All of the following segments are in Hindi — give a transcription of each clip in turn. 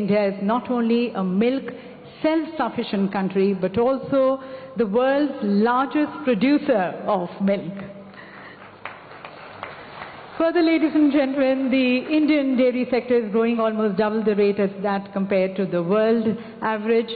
India is not only a milk self-sufficient country, but also the world's largest producer of milk. Further, ladies and gentlemen, the Indian dairy sector is growing almost double the rate as that compared to the world average,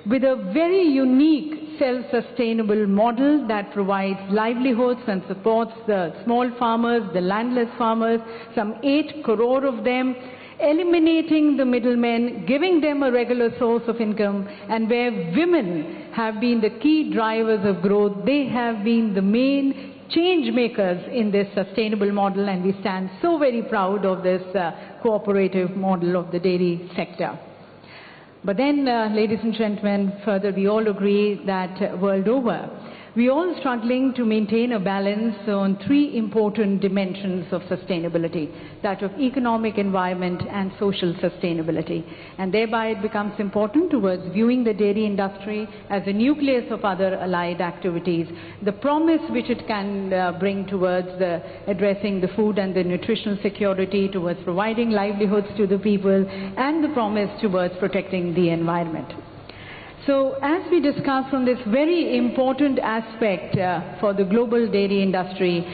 with a very unique self-sustainable model that provides livelihoods and supports the small farmers, the landless farmers, some 8 crore of them, eliminating the middlemen, giving them a regular source of income, and where women have been the key drivers of growth. They have been the main change makers in this sustainable model, and we stand so very proud of this cooperative model of the dairy sector. But then, ladies and gentlemen, further we all agree that world over, we are all struggling to maintain a balance on 3 important dimensions of sustainability, that of economic, environment and social sustainability. And thereby it becomes important towards viewing the dairy industry as a nucleus of other allied activities, the promise which it can bring towards addressing the food and the nutritional security, towards providing livelihoods to the people, and the promise towards protecting the environment. So, as we discuss on this very important aspect for the global dairy industry,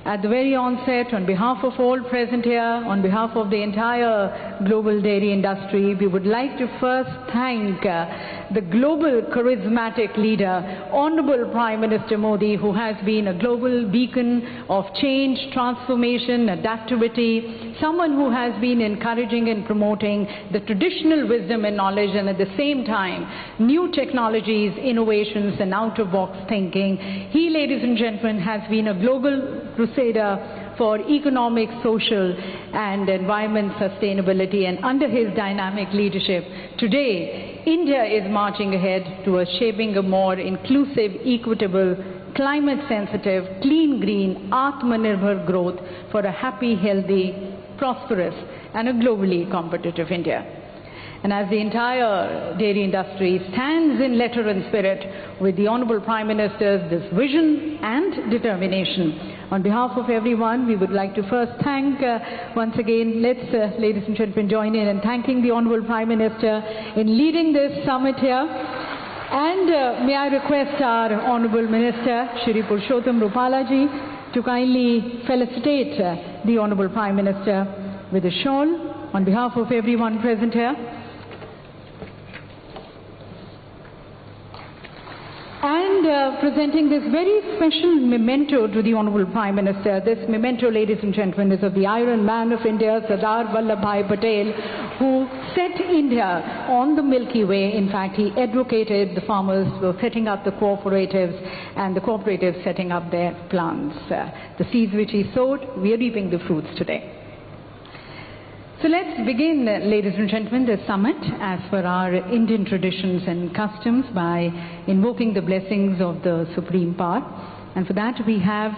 at the very onset, on behalf of all present here, on behalf of the entire global dairy industry, we would like to first thank the global charismatic leader, Honorable Prime Minister Modi, who has been a global beacon of change, transformation, adaptivity, someone who has been encouraging and promoting the traditional wisdom and knowledge, and at the same time, new technologies, innovations, and out-of-box thinking. He, ladies and gentlemen, has been a global crusader for economic, social, and environment sustainability, and under his dynamic leadership, today, India is marching ahead towards shaping a more inclusive, equitable, climate-sensitive, clean, green, Atmanirbhar growth for a happy, healthy, prosperous, and a globally competitive India. And as the entire dairy industry stands in letter and spirit with the Honorable Prime Minister's this vision and determination, on behalf of everyone, we would like to first thank, once again, let's, ladies and gentlemen, join in thanking the Honorable Prime Minister in leading this summit here. And may I request our Honorable Minister, Shri Purushottam Rupalaji, to kindly felicitate the Honorable Prime Minister with a shawl on behalf of everyone present here. And presenting this very special memento to the Honorable Prime Minister. This memento, ladies and gentlemen, is of the Iron Man of India, Sardar Vallabhbhai Patel, who set India on the Milky Way. In fact, he advocated the farmers for setting up the cooperatives, and the cooperatives setting up their plants. The seeds which he sowed, we are reaping the fruits today. So let's begin, ladies and gentlemen, this summit as per our Indian traditions and customs by invoking the blessings of the Supreme Power. And for that we have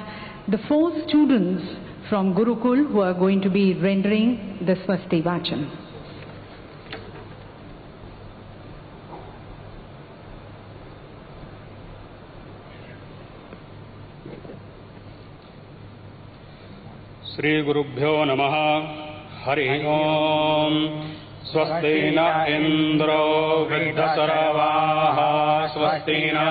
the 4 students from Gurukul who are going to be rendering the Swasti Vachan. Sri Gurubhyo Namaha. Hari Om. Swasti na Indro Viddhasaravaha. Swasti na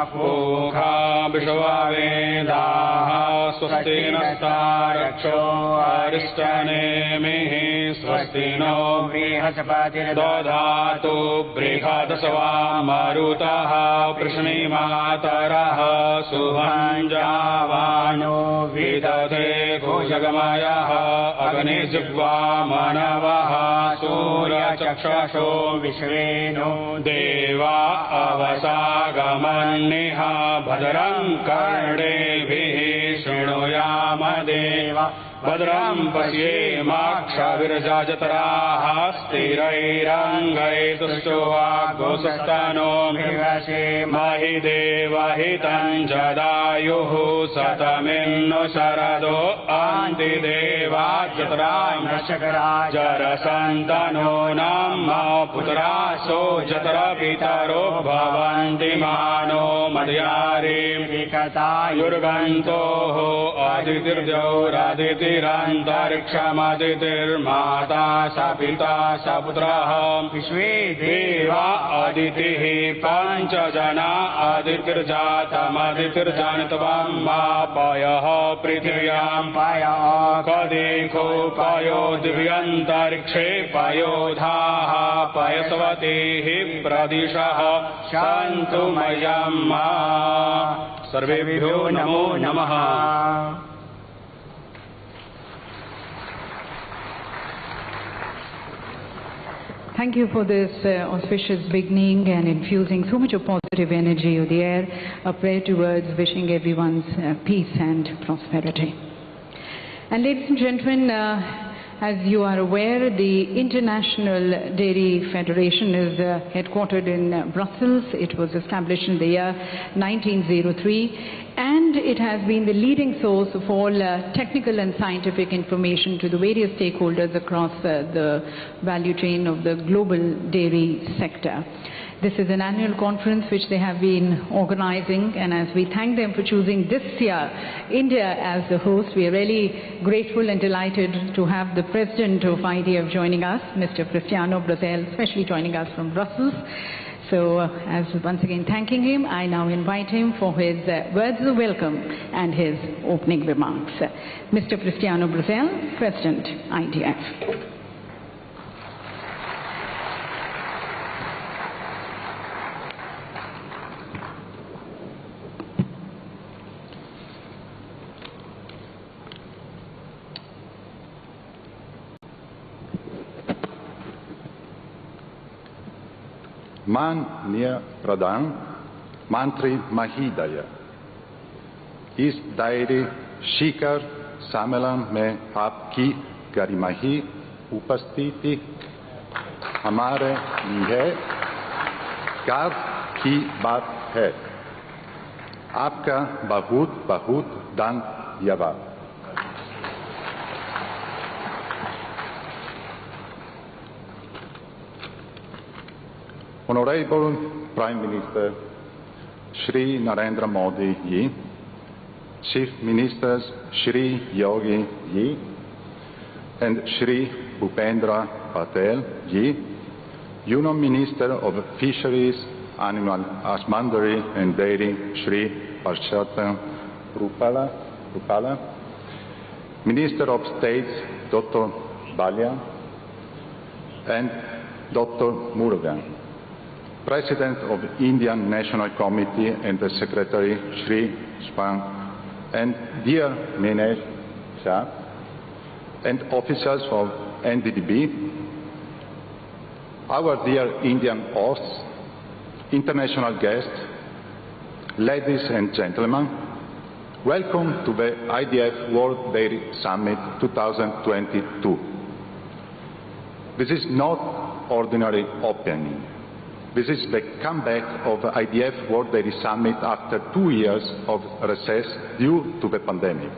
Pukha Vishwavedaha. Swasti na Staraksho Aristanemihi. Swasti no Brihaspati Dodhatu Brihadasava Marutaha Prishni Mataraha Suhanjavano Vidate Kojagamayaha Agni Zivva Manavaha Surya Chakshasho Vishveno Deva Avasagamanniha Bhadram Kardevihi Shrinoyama Deva Badram Pasyeemaksha Virajajataraha Sthirairangai Tushova Gosastano Mhivase Mahideva Hitan Jadayuhu Sataminno Sarado Antideva Jatram Nashakara Jarasantano Namma पुत्रासो जतरा पितरो भवन्ति मानो मद्यारीकतायुर्गन्तोः आदितिर्द्यौरादितिरन्तरिक्षमदितिर्माता स पिता स पुत्रः विश्वे देवा अदितिः पञ्चजना अदितिर्जातमदितिर्जनित्वं मापयः पृथिव्यां पयः कदेखो पयो दिव्यन्तरिक्षे पयोधाः पयस्वतीः प्रदिशः सन्तु मयं मा सर्वेभ्यो नमो नमः। Thank you for this auspicious beginning and infusing so much of positive energy of the air. A prayer towards wishing everyone's peace and prosperity. And ladies and gentlemen, as you are aware, the International Dairy Federation is headquartered in Brussels. It was established in the year 1903. And it has been the leading source of all technical and scientific information to the various stakeholders across the value chain of the global dairy sector. This is an annual conference which they have been organizing, and as we thank them for choosing this year India as the host, we are really grateful and delighted to have the President of IDF joining us, Mr. Cristiano Brazel, especially joining us from Brussels. So, as once again thanking him, I now invite him for his words of welcome and his opening remarks. Mr. Cristiano Brazel, President, IDF. माननीय प्रधान मंत्री महोदय, इस डायरी शिखर सम्मेलन में आपकी गरिमाही उपस्थिति हमारे लिए गर्व की बात है। आपका बहुत बहुत धन्यवाद। Honorable Prime Minister Shri Narendra Modi ji, Chief Ministers Shri Yogi ji and Shri Bhupendra Patel ji, Union Minister of Fisheries, Animal Husbandry and Dairy Shri Parshatan Rupala, Minister of State Dr. Balia and Dr. Murugan, President of Indian National Committee and the Secretary Shri Span, and dear Minister Shah, and officers of NDDB, our dear Indian hosts, international guests, ladies and gentlemen, welcome to the IDF World Dairy Summit 2022. This is not ordinary opening. This is the comeback of the IDF World Dairy Summit after 2 years of recess due to the pandemic.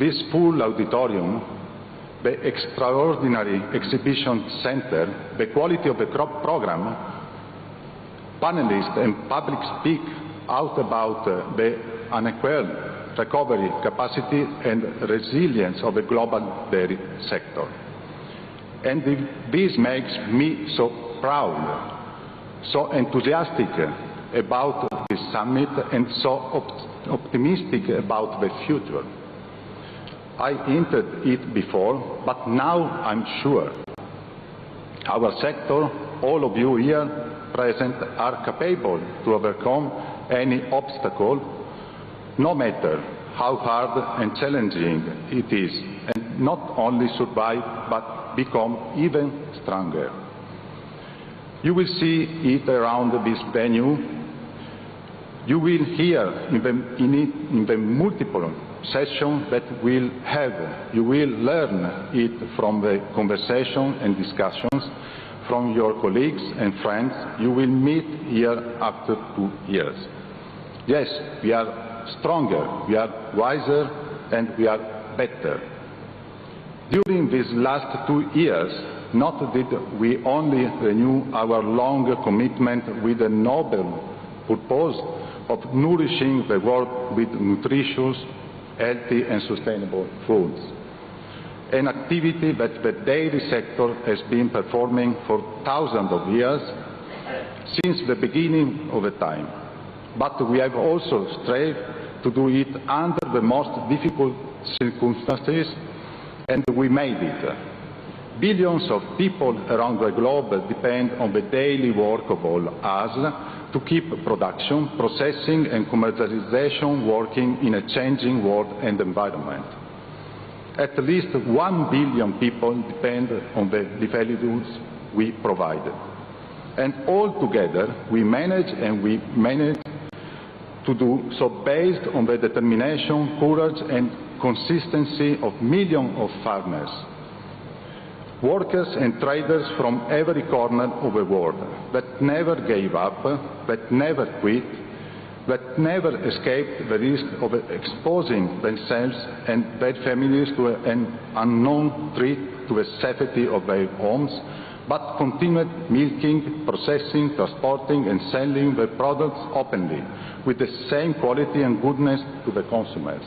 This full auditorium, the extraordinary exhibition center, the quality of the crop program, panelists and public speak out about the unequal recovery capacity and resilience of the global dairy sector. And this makes me so proud, so enthusiastic about this summit and so optimistic about the future. I hinted it before, but now I'm sure our sector, all of you here present, are capable to overcome any obstacle, no matter how hard and challenging it is, and not only survive, but become even stronger. You will see it around this venue. You will hear in the multiple sessions that we'll have. You will learn it from the conversation and discussions from your colleagues and friends you will meet here after 2 years. Yes, we are stronger, we are wiser, and we are better. During these last 2 years, not did we only renew our long commitment with the noble purpose of nourishing the world with nutritious, healthy and sustainable foods, an activity that the dairy sector has been performing for thousands of years, since the beginning of the time. But we have also strived to do it under the most difficult circumstances, and we made it. Billions of people around the globe depend on the daily work of all us to keep production, processing and commercialization working in a changing world and environment. At least 1 billion people depend on the livelihoods we provide. And all together we manage to do so based on the determination, courage and consistency of millions of farmers, workers and traders from every corner of the world that never gave up, that never quit, that never escaped the risk of exposing themselves and their families to an unknown threat to the safety of their homes, but continued milking, processing, transporting and selling the products openly with the same quality and goodness to the consumers.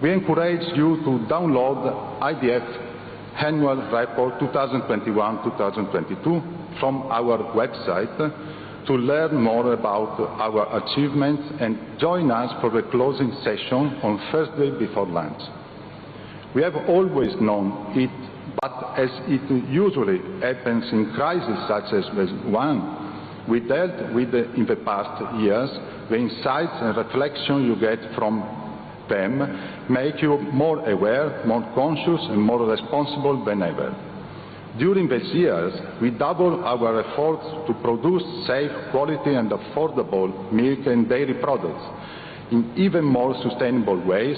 We encourage you to download IDF Annual Report 2021-2022 from our website to learn more about our achievements and join us for the closing session on Thursday before lunch. We have always known it, but as it usually happens in crises such as the one we dealt with in the past years, the insights and reflection you get from them make you more aware, more conscious and more responsible than ever. During these years, we doubled our efforts to produce safe, quality and affordable milk and dairy products in even more sustainable ways.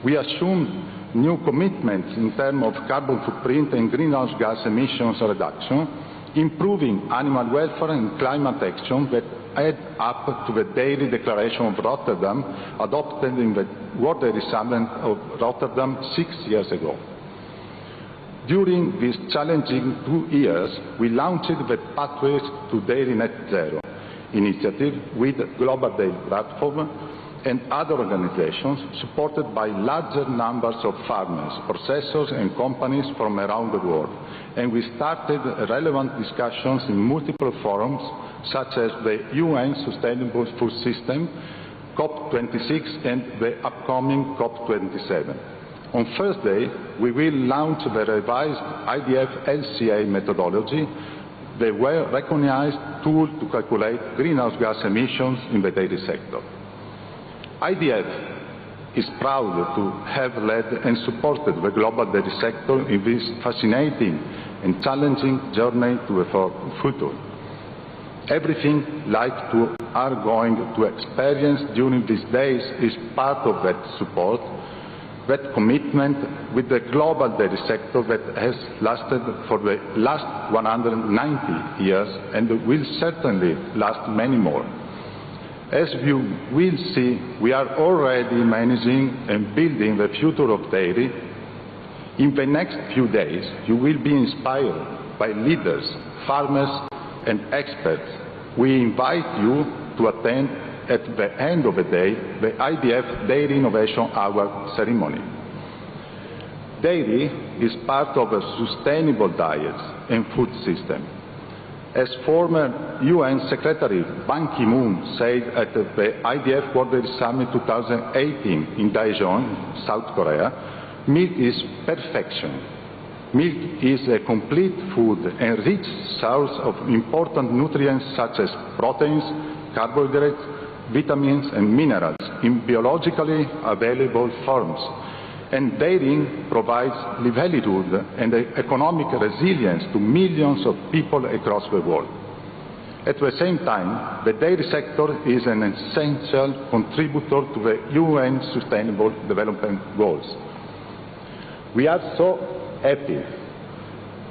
We assumed new commitments in terms of carbon footprint and greenhouse gas emissions reduction, improving animal welfare and climate action that add up to the Dairy Declaration of Rotterdam adopted in the World Dairy Summit of Rotterdam 6 years ago. During these challenging 2 years, we launched the Pathways to Dairy Net Zero initiative with Global Dairy Platform and other organizations supported by larger numbers of farmers, processors and companies from around the world. And we started relevant discussions in multiple forums such as the UN Sustainable Food System, COP26 and the upcoming COP27. On Thursday, we will launch the revised IDF LCA methodology, the well-recognized tool to calculate greenhouse gas emissions in the dairy sector. IDF is proud to have led and supported the global dairy sector in this fascinating and challenging journey to the future. Everything like you are going to experience during these days is part of that support, that commitment with the global dairy sector that has lasted for the last 190 years and will certainly last many more. As you will see, we are already managing and building the future of dairy. In the next few days, you will be inspired by leaders, farmers and experts. We invite you to attend at the end of the day the IDF Dairy Innovation Hour ceremony. Dairy is part of a sustainable diet and food system. As former UN Secretary Ban Ki-moon said at the IDF World Dairy Summit 2018 in Daejeon, South Korea, milk is perfection. Milk is a complete food and rich source of important nutrients such as proteins, carbohydrates, vitamins and minerals in biologically available forms. And dairying provides livelihood and economic resilience to millions of people across the world. At the same time, the dairy sector is an essential contributor to the UN Sustainable Development Goals. We are so happy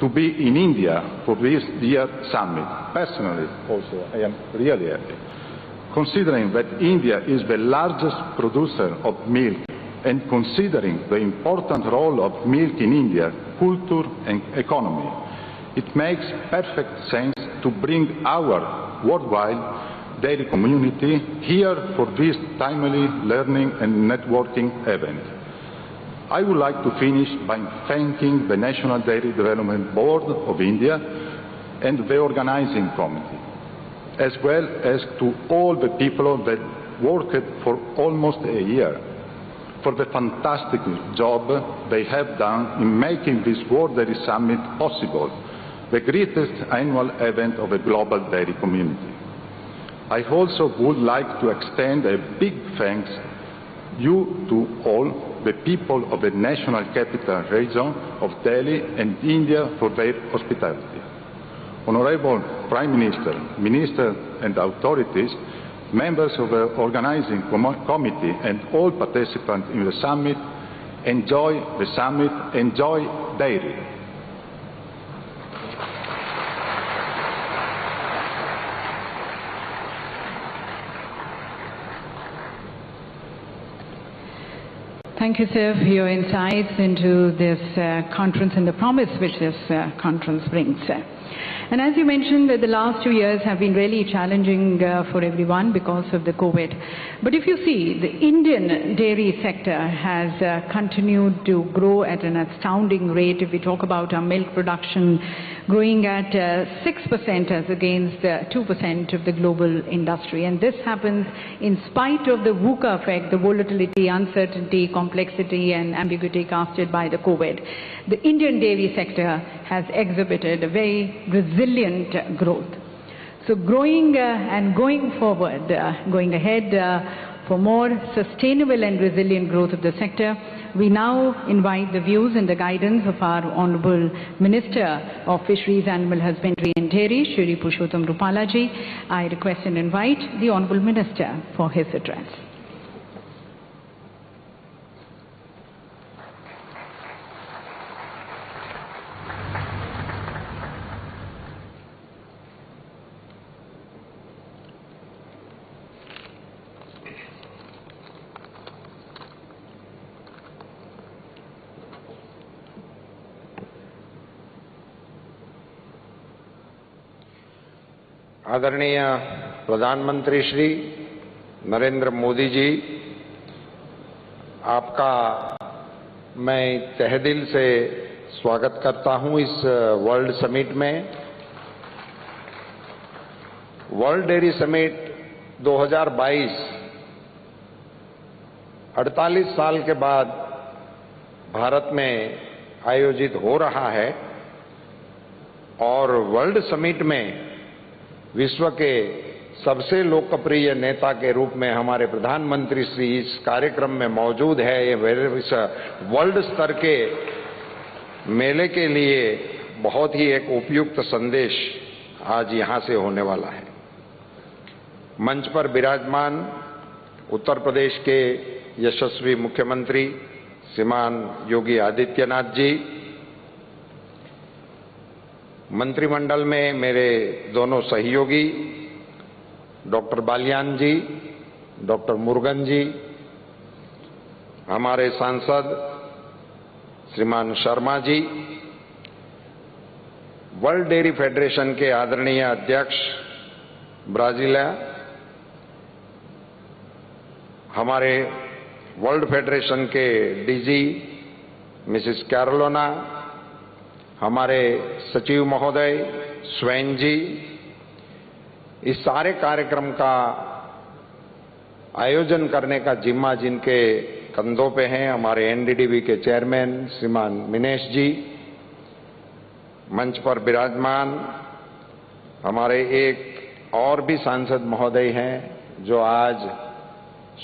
to be in India for this year's summit. Personally, also, I am really happy, considering that India is the largest producer of milk and considering the important role of milk in India's culture and economy. it makes perfect sense to bring our worldwide dairy community here for this timely learning and networking event. I would like to finish by thanking the National Dairy Development Board of India and the organizing committee, as well as to all the people that worked for almost a year for the fantastic job they have done in making this World Dairy Summit possible, the greatest annual event of the global dairy community. I also would like to extend a big thanks to all the people of the National Capital Region of Delhi and India for their hospitality. Honorable Prime Minister, Ministers and authorities, members of the organizing committee and all participants in the summit, enjoy the summit, enjoy dairy. Thank you, sir, for your insights into this conference and the promise which this conference brings. And as you mentioned, the last 2 years have been really challenging for everyone because of the COVID. But if you see, the Indian dairy sector has continued to grow at an astounding rate. If we talk about our milk production growing at 6% as against 2% of the global industry. And this happens in spite of the VUCA effect, the volatility, uncertainty, complexity and ambiguity casted by the COVID. The Indian dairy sector has exhibited a very resilient growth. So growing and going forward, going ahead for more sustainable and resilient growth of the sector, we now invite the views and the guidance of our Honorable Minister of Fisheries, Animal Husbandry and Dairy, Shri Purushottam Rupala ji. I request and invite the Honorable Minister for his address. आदरणीय प्रधानमंत्री श्री नरेंद्र मोदी जी, आपका मैं तहे दिल से स्वागत करता हूं इस वर्ल्ड समिट में। वर्ल्ड डेयरी समिट 2022 48 साल के बाद भारत में आयोजित हो रहा है और वर्ल्ड समिट में विश्व के सबसे लोकप्रिय नेता के रूप में हमारे प्रधानमंत्री श्री इस कार्यक्रम में मौजूद है। ये वर्ल्ड स्तर के मेले के लिए बहुत ही एक उपयुक्त संदेश आज यहां से होने वाला है। मंच पर विराजमान उत्तर प्रदेश के यशस्वी मुख्यमंत्री श्रीमान योगी आदित्यनाथ जी, मंत्रिमंडल में मेरे दोनों सहयोगी डॉक्टर बालियान जी, डॉक्टर मुरुगन जी, हमारे सांसद श्रीमान Sharma ji, world dairy federation के आदरणीय अध्यक्ष ब्राजीलिया, हमारे वर्ल्ड फेडरेशन के डीजी मिसेस कैरोलिना, हमारे सचिव महोदय स्वैन जी, इस सारे कार्यक्रम का आयोजन करने का जिम्मा जिनके कंधों पे हैं, हमारे एनडीडीबी के चेयरमैन श्रीमान मिनेश जी, मंच पर विराजमान हमारे एक और भी सांसद महोदय हैं जो आज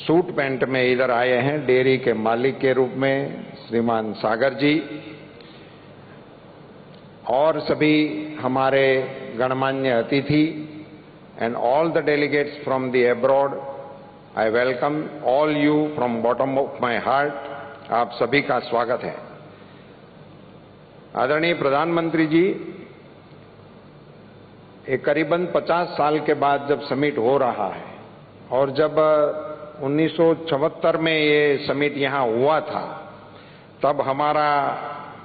सूट पैंट में इधर आए हैं, डेयरी के मालिक के रूप में श्रीमान सागर जी, और सभी हमारे गणमान्य अतिथि and all the delegates from the abroad, I welcome all you from bottom of my heart. आप सभी का स्वागत है। आदरणीय प्रधानमंत्री जी, एक करीबन 50 साल के बाद जब समिट हो रहा है और जब 1974 में ये समिट यहाँ हुआ था, तब हमारा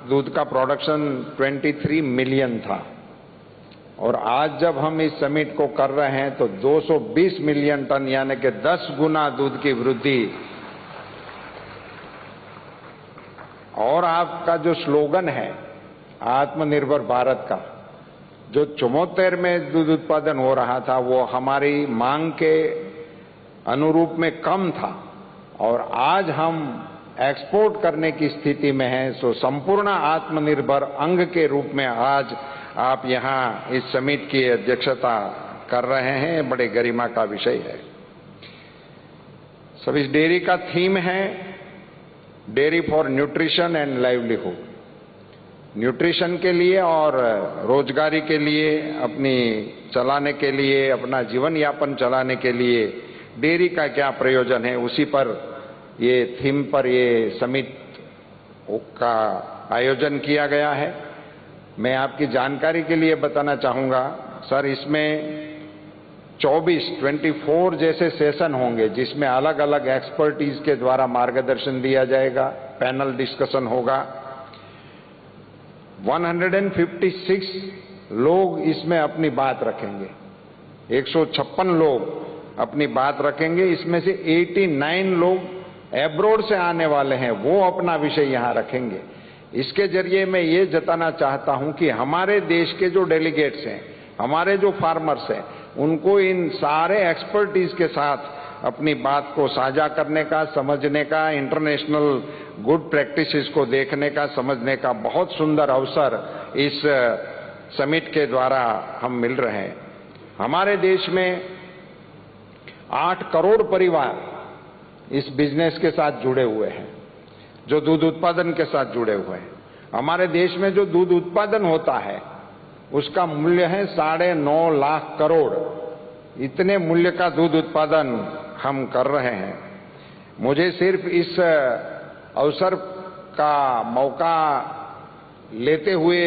दूध का प्रोडक्शन 23 मिलियन था और आज जब हम इस समिट को कर रहे हैं तो 220 मिलियन टन यानी कि 10 गुना दूध की वृद्धि। और आपका जो स्लोगन है आत्मनिर्भर भारत का, जो 74 में दूध उत्पादन हो रहा था वो हमारी मांग के अनुरूप में कम था और आज हम एक्सपोर्ट करने की स्थिति में हैं। सो संपूर्ण आत्मनिर्भर अंग के रूप में आज आप यहाँ इस समिट की अध्यक्षता कर रहे हैं, बड़े गरिमा का विषय है। सब इस डेयरी का थीम है dairy for nutrition and livelihood. Nutrition के लिए और रोजगारी के लिए, अपनी चलाने के लिए, अपना जीवन यापन चलाने के लिए डेयरी का क्या प्रयोजन है, उसी पर ये थीम पर ये समिट का आयोजन किया गया है। मैं आपकी जानकारी के लिए बताना चाहूंगा सर, इसमें 24 जैसे सेशन होंगे जिसमें अलग अलग एक्सपर्टीज के द्वारा मार्गदर्शन दिया जाएगा, पैनल डिस्कशन होगा। 156 लोग इसमें अपनी बात रखेंगे, 156 लोग अपनी बात रखेंगे। इसमें से 89 लोग एब्रोड से आने वाले हैं, वो अपना विषय यहाँ रखेंगे। इसके जरिए मैं ये जताना चाहता हूं कि हमारे देश के जो डेलीगेट्स हैं, हमारे जो फार्मर्स हैं, उनको इन सारे एक्सपर्टीज के साथ अपनी बात को साझा करने का, समझने का, इंटरनेशनल गुड प्रैक्टिसेस को देखने का, समझने का बहुत सुंदर अवसर इस समिट के द्वारा हम मिल रहे हैं। हमारे देश में 8 करोड़ परिवार इस बिजनेस के साथ जुड़े हुए हैं, जो दूध उत्पादन के साथ जुड़े हुए हैं। हमारे देश में जो दूध उत्पादन होता है उसका मूल्य है 9.5 लाख करोड़। इतने मूल्य का दूध उत्पादन हम कर रहे हैं। मुझे सिर्फ इस अवसर का मौका लेते हुए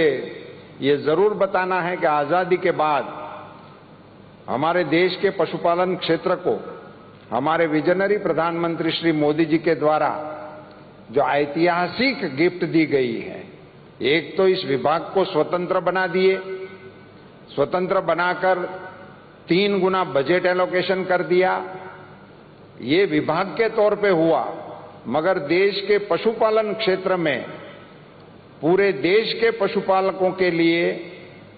ये जरूर बताना है कि आजादी के बाद हमारे देश के पशुपालन क्षेत्र को हमारे विजनरी प्रधानमंत्री श्री मोदी जी के द्वारा जो ऐतिहासिक गिफ्ट दी गई है, एक तो इस विभाग को स्वतंत्र बना दिए, स्वतंत्र बनाकर 3 गुना बजट एलोकेशन कर दिया। ये विभाग के तौर पे हुआ, मगर देश के पशुपालन क्षेत्र में पूरे देश के पशुपालकों के लिए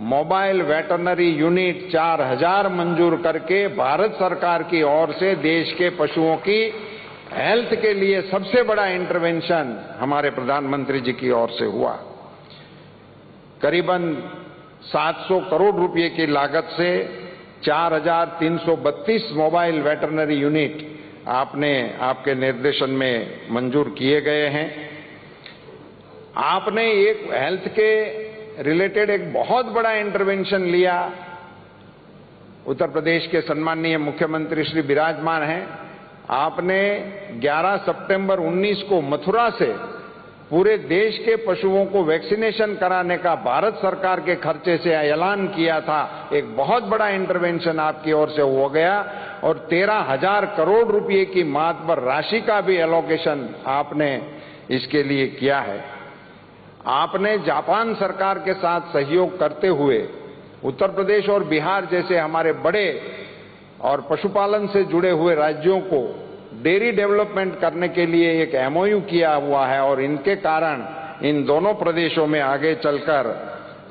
मोबाइल वेटरनरी यूनिट 4000 मंजूर करके भारत सरकार की ओर से देश के पशुओं की हेल्थ के लिए सबसे बड़ा इंटरवेंशन हमारे प्रधानमंत्री जी की ओर से हुआ। करीबन 700 करोड़ रुपए की लागत से 4332 मोबाइल वेटरनरी यूनिट आपके निर्देशन में मंजूर किए गए हैं। आपने एक हेल्थ के रिलेटेड एक बहुत बड़ा इंटरवेंशन लिया। उत्तर प्रदेश के सम्माननीय मुख्यमंत्री श्री विराजमान हैं। आपने 11 सितंबर 19 को मथुरा से पूरे देश के पशुओं को वैक्सीनेशन कराने का भारत सरकार के खर्चे से ऐलान किया था। एक बहुत बड़ा इंटरवेंशन आपकी ओर से हो गया और 13,000 करोड़ रुपए की मातबर राशि का भी एलोकेशन आपने इसके लिए किया है। आपने जापान सरकार के साथ सहयोग करते हुए उत्तर प्रदेश और बिहार जैसे हमारे बड़े और पशुपालन से जुड़े हुए राज्यों को डेयरी डेवलपमेंट करने के लिए एक एमओयू किया हुआ है और इनके कारण इन दोनों प्रदेशों में आगे चलकर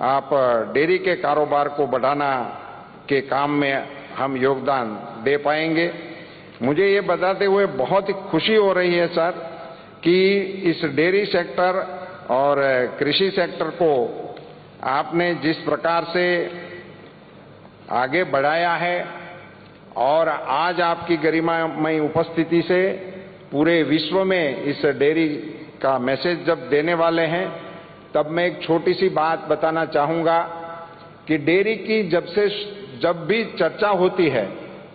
आप डेयरी के कारोबार को बढ़ाना के काम में हम योगदान दे पाएंगे। मुझे ये बताते हुए बहुत ही खुशी हो रही है सर कि इस डेयरी सेक्टर और कृषि सेक्टर को आपने जिस प्रकार से आगे बढ़ाया है और आज आपकी गरिमामय उपस्थिति से पूरे विश्व में इस डेयरी का मैसेज जब देने वाले हैं, तब मैं एक छोटी सी बात बताना चाहूंगा कि डेयरी की जब भी चर्चा होती है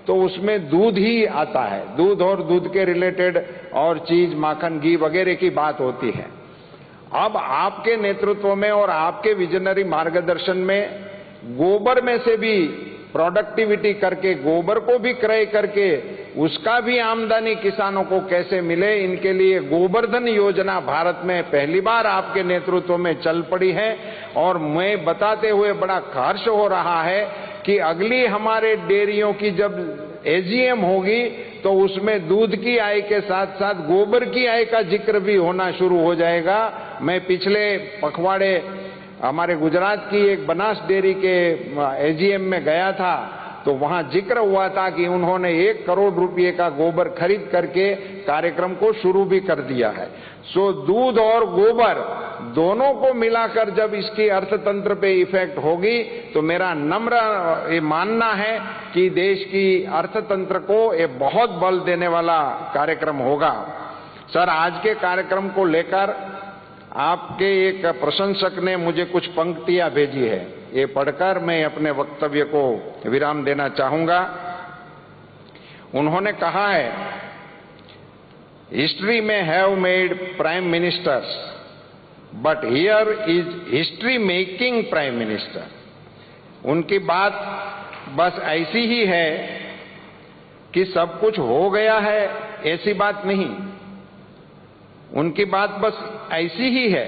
तो उसमें दूध ही आता है। दूध और दूध के रिलेटेड और चीज, माखन, घी वगैरह की बात होती है। अब आपके नेतृत्व में और आपके विजनरी मार्गदर्शन में गोबर में से भी प्रोडक्टिविटी करके, गोबर को भी क्रय करके उसका भी आमदनी किसानों को कैसे मिले, इनके लिए गोवर्धन योजना भारत में पहली बार आपके नेतृत्व में चल पड़ी है। और मैं बताते हुए बड़ा हर्ष हो रहा है कि अगली हमारे डेयरियों की जब एजीएम होगी तो उसमें दूध की आय के साथ साथ गोबर की आय का जिक्र भी होना शुरू हो जाएगा। मैं पिछले पखवाड़े हमारे गुजरात की एक बनास डेयरी के एजीएम में गया था, तो वहां जिक्र हुआ था कि उन्होंने 1 करोड़ रुपए का गोबर खरीद करके कार्यक्रम को शुरू भी कर दिया है। सो दूध और गोबर दोनों को मिलाकर जब इसकी अर्थतंत्र पे इफेक्ट होगी तो मेरा नम्र ये मानना है कि देश की अर्थतंत्र को ये बहुत बल देने वाला कार्यक्रम होगा। सर, आज के कार्यक्रम को लेकर आपके एक प्रशंसक ने मुझे कुछ पंक्तियां भेजी है, ये पढ़कर मैं अपने वक्तव्य को विराम देना चाहूंगा। उन्होंने कहा है, हिस्ट्री में have made prime ministers but here is history making prime minister. उनकी बात बस ऐसी ही है कि सब कुछ हो गया है, ऐसी बात नहीं। उनकी बात बस ऐसी ही है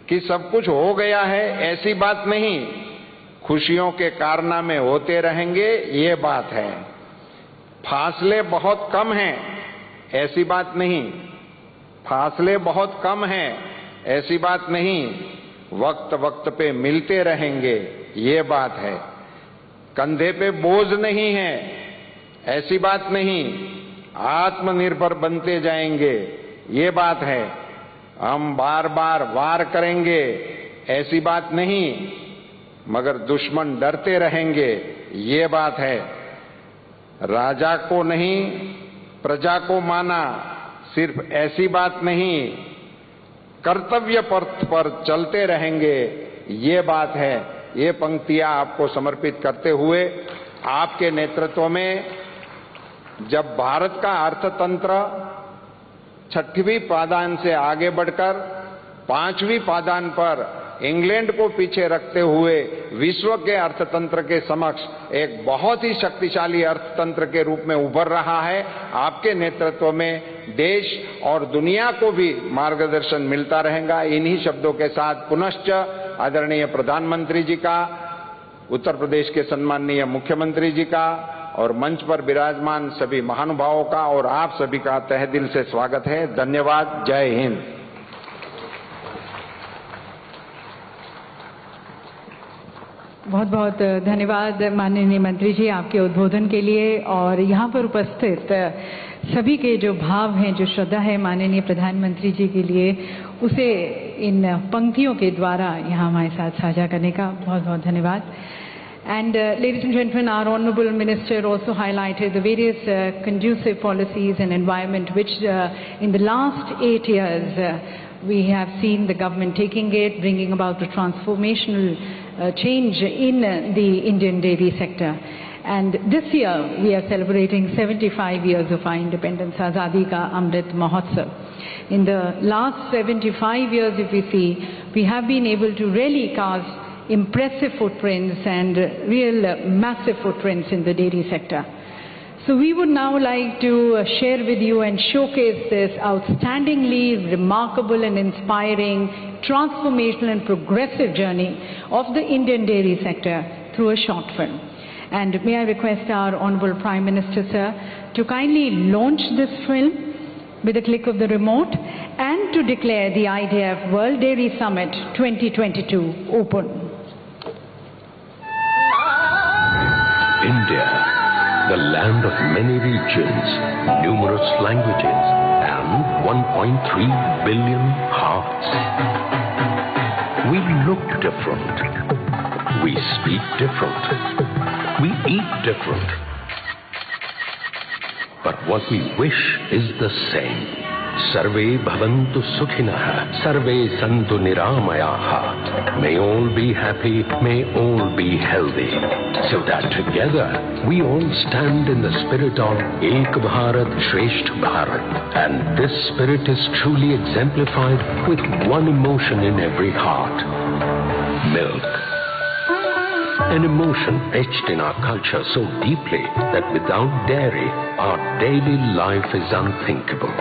कि सब कुछ हो गया है, ऐसी बात नहीं। खुशियों के कारनामे होते रहेंगे, ये बात है। फासले बहुत कम हैं, ऐसी बात नहीं। फासले बहुत कम हैं, ऐसी बात नहीं। वक्त वक्त पे मिलते रहेंगे, ये बात है। कंधे पे बोझ नहीं है, ऐसी बात नहीं। आत्मनिर्भर बनते जाएंगे, ये बात है। हम बार बार वार करेंगे, ऐसी बात नहीं, मगर दुश्मन डरते रहेंगे, ये बात है। राजा को नहीं प्रजा को माना, सिर्फ ऐसी बात नहीं। कर्तव्य पथ पर चलते रहेंगे, ये बात है। ये पंक्तियां आपको समर्पित करते हुए, आपके नेतृत्व में जब भारत का अर्थतंत्र 6वीं पायदान से आगे बढ़कर 5वीं पायदान पर इंग्लैंड को पीछे रखते हुए विश्व के अर्थतंत्र के समक्ष एक बहुत ही शक्तिशाली अर्थतंत्र के रूप में उभर रहा है, आपके नेतृत्व में देश और दुनिया को भी मार्गदर्शन मिलता रहेगा। इन्हीं शब्दों के साथ पुनश्च आदरणीय प्रधानमंत्री जी का, उत्तर प्रदेश के सम्माननीय मुख्यमंत्री जी का और मंच पर विराजमान सभी महानुभावों का और आप सभी का तहे दिल से स्वागत है। धन्यवाद। जय हिंद। बहुत बहुत धन्यवाद माननीय मंत्री जी आपके उद्बोधन के लिए। और यहाँ पर उपस्थित सभी के जो भाव हैं, जो श्रद्धा है माननीय प्रधानमंत्री जी के लिए, उसे इन पंक्तियों के द्वारा यहाँ हमारे साथ साझा करने का बहुत बहुत धन्यवाद। And ladies and gentlemen, our Honourable Minister also highlighted the various conducive policies and environment which in the last 8 years we have seen the government taking it, bringing about a transformational change in the Indian dairy sector. And this year we are celebrating 75 years of our independence, Azadi Ka Amrit Mahotsav. In the last 75 years, if we see, we have been able to really cast impressive footprints and real massive footprints in the dairy sector. So we would now like to share with you and showcase this outstandingly remarkable and inspiring, transformational and progressive journey of the Indian dairy sector through a short film. And may I request our Honourable Prime Minister, sir, to kindly launch this film with a click of the remote and to declare the IDF World Dairy Summit 2022 open. India, the land of many regions, numerous languages, and 1.3 billion hearts. We look different. We speak different. We eat different. But what we wish is the same. Sarve bhavantu sukhinah, sarve santu niramayaha. May all be happy, may all be healthy. So that together we all stand in the spirit of Ek Bharat Shresht Bharat. And this spirit is truly exemplified with one emotion in every heart: milk. an emotion etched in our culture so deeply that without dairy, our daily life is unthinkable.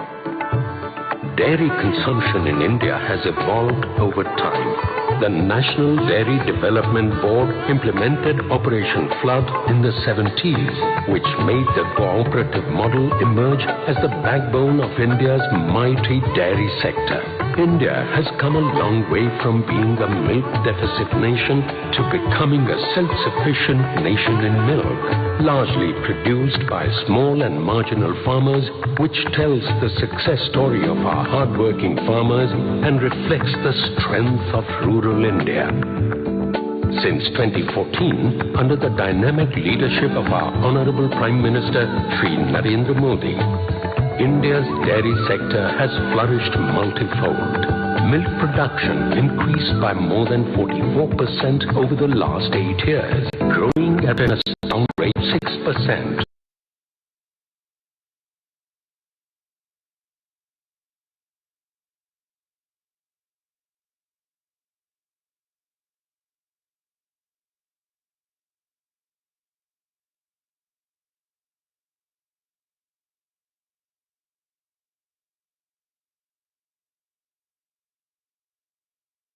Dairy consumption in India has evolved over time. The National Dairy Development Board implemented Operation Flood in the 70s, which made the cooperative model emerge as the backbone of India's mighty dairy sector. India has come a long way from being a milk deficit nation to becoming a self-sufficient nation in milk, largely produced by small and marginal farmers, which tells the success story of our hard-working farmers and reflects the strength of rural India. Since 2014, under the dynamic leadership of our Honorable Prime Minister Shri Narendra Modi, India's dairy sector has flourished multifold. Milk production increased by more than 44% over the last 8 years, growing at an astounding rate 6%.